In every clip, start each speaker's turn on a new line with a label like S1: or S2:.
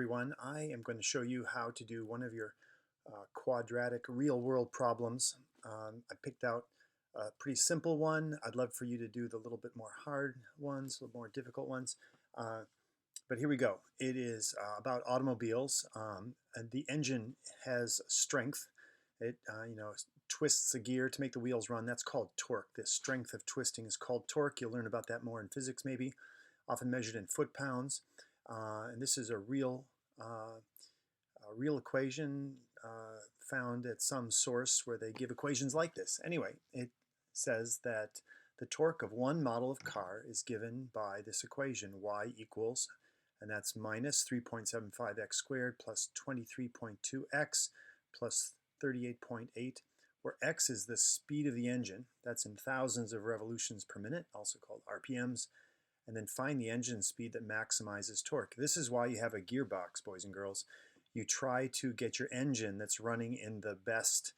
S1: everyone. I am going to show you how to do one of your quadratic real-world problems. I picked out a pretty simple one. I'd love for you to do the little bit more hard ones, a little more difficult ones. But here we go. It is about automobiles. And the engine has strength. It twists a gear to make the wheels run. That's called torque. The strength of twisting is called torque. You'll learn about that more in physics maybe, often measured in foot-pounds. And this is a real equation found at some source where they give equations like this. Anyway, it says that the torque of one model of car is given by this equation, y equals, and that's minus 3.75x squared plus 23.2x plus 38.8, where x is the speed of the engine. That's in thousands of revolutions per minute, also called RPMs. And then find the engine speed that maximizes torque. This is why you have a gearbox, boys and girls. You try to get your engine that's running in the best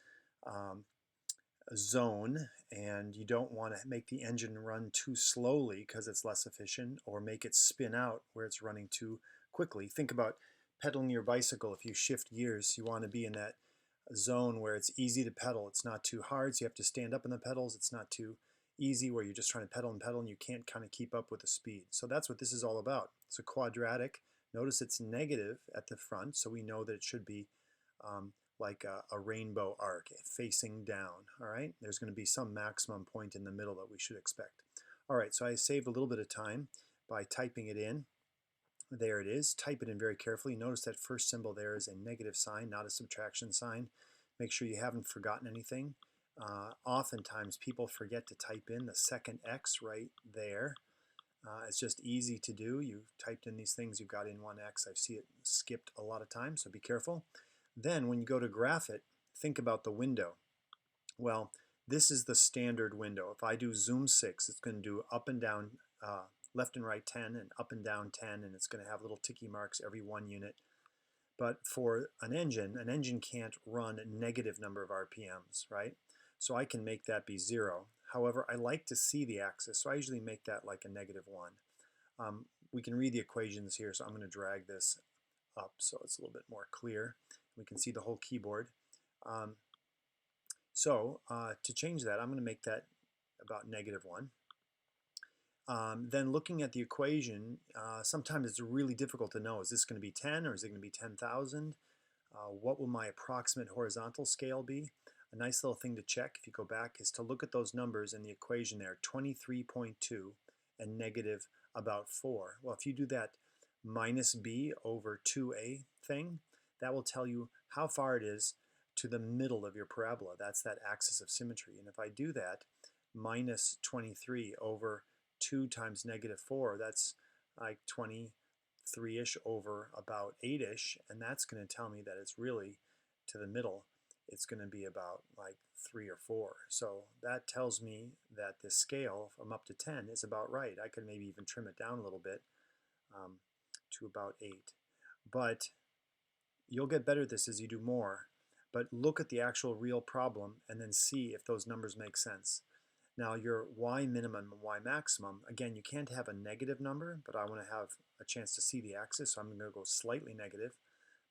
S1: zone, and you don't want to make the engine run too slowly because it's less efficient, or make it spin out where it's running too quickly. Think about pedaling your bicycle. If you shift gears, you want to be in that zone where it's easy to pedal. It's not too hard, so you have to stand up on the pedals. It's not too easy where you're just trying to pedal and you can't kind of keep up with the speed. So that's what this is all about. It's a quadratic. Notice it's negative at the front, so we know that it should be like a rainbow arc facing down. All right, there's going to be some maximum point in the middle that we should expect. All right, so I saved a little bit of time by typing it in. There it is. Type it in very carefully. Notice that first symbol there is a negative sign, not a subtraction sign. Make sure you haven't forgotten anything. Oftentimes people forget to type in the second x right there. It's just easy to do. You've typed in these things, you've got in one x. I see it skipped a lot of times, so be careful. Then when you go to graph it, think about the window. Well, this is the standard window. If I do zoom 6, it's going to do up and down, left and right 10, and up and down 10, and it's going to have little ticky marks every 1 unit. But for an engine can't run a negative number of RPMs, right? So I can make that be 0. However, I like to see the axis, so I usually make that like a -1. We can read the equations here, so I'm going to drag this up so it's a little bit more clear. We can see the whole keyboard. To change that, I'm going to make that about -1. Then looking at the equation, sometimes it's really difficult to know, is this going to be 10 or is it going to be 10,000? What will my approximate horizontal scale be? A nice little thing to check if you go back is to look at those numbers in the equation there, 23.2 and negative about 4. Well, if you do that minus b over 2a thing, that will tell you how far it is to the middle of your parabola. That's that axis of symmetry. And if I do that, minus 23 over 2 times -4, that's like 23-ish over about 8-ish, and that's going to tell me that it's really to the middle. It's going to be about like 3 or 4. So that tells me that this scale from up to 10 is about right. I could maybe even trim it down a little bit to about 8. But you'll get better at this as you do more. But look at the actual real problem and then see if those numbers make sense. Now your y minimum and y maximum, again, you can't have a negative number, but I want to have a chance to see the axis, so I'm going to go slightly negative.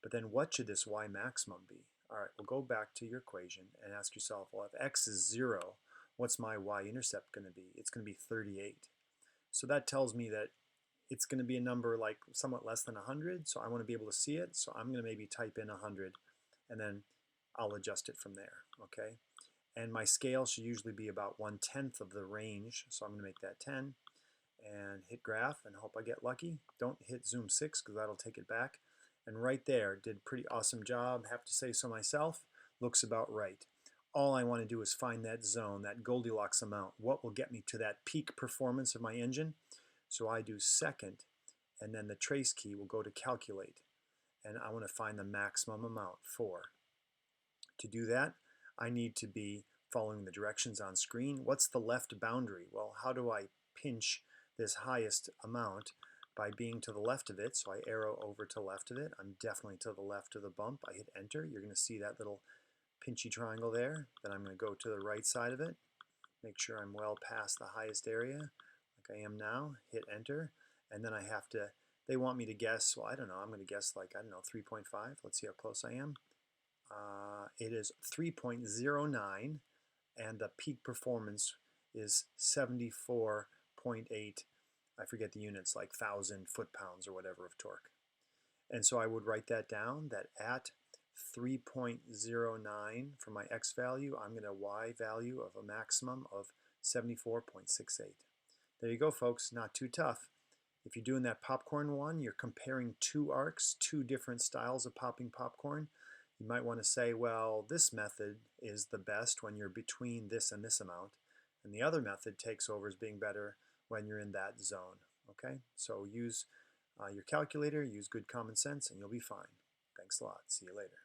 S1: But then what should this y maximum be? All right, we'll go back to your equation and ask yourself, well, if x is 0, what's my y-intercept going to be? It's going to be 38. So that tells me that it's going to be a number like somewhat less than 100, so I want to be able to see it, so I'm going to maybe type in 100, and then I'll adjust it from there, okay? And my scale should usually be about 1/10 of the range, so I'm going to make that 10, and hit graph, and hope I get lucky. Don't hit zoom 6, because that'll take it back. And right there, did a pretty awesome job, have to say so myself. Looks about right. All I want to do is find that zone, that Goldilocks amount. What will get me to that peak performance of my engine? So I do second, and then the trace key will go to calculate. And I want to find the maximum amount, 4. To do that, I need to be following the directions on screen. What's the left boundary? Well, how do I pinch this highest amount? By being to the left of it, so I arrow over to the left of it. I'm definitely to the left of the bump. I hit enter. You're going to see that little pinchy triangle there. Then I'm going to go to the right side of it, make sure I'm well past the highest area, like I am now, hit enter, and then I have to they want me to guess, well, I don't know, I'm going to guess like, I don't know, 3.5. Let's see how close I am. It is 3.09, and the peak performance is 74.8. I forget the units, like 1,000 foot-pounds or whatever of torque. And so I would write that down, that at 3.09 for my x value, I'm going to y value of a maximum of 74.68. There you go, folks. Not too tough. If you're doing that popcorn one, you're comparing two arcs, two different styles of popping popcorn. You might want to say, well, this method is the best when you're between this and this amount, and the other method takes over as being better when you're in that zone. Okay, so use your calculator, use good common sense, and you'll be fine. Thanks a lot. See you later.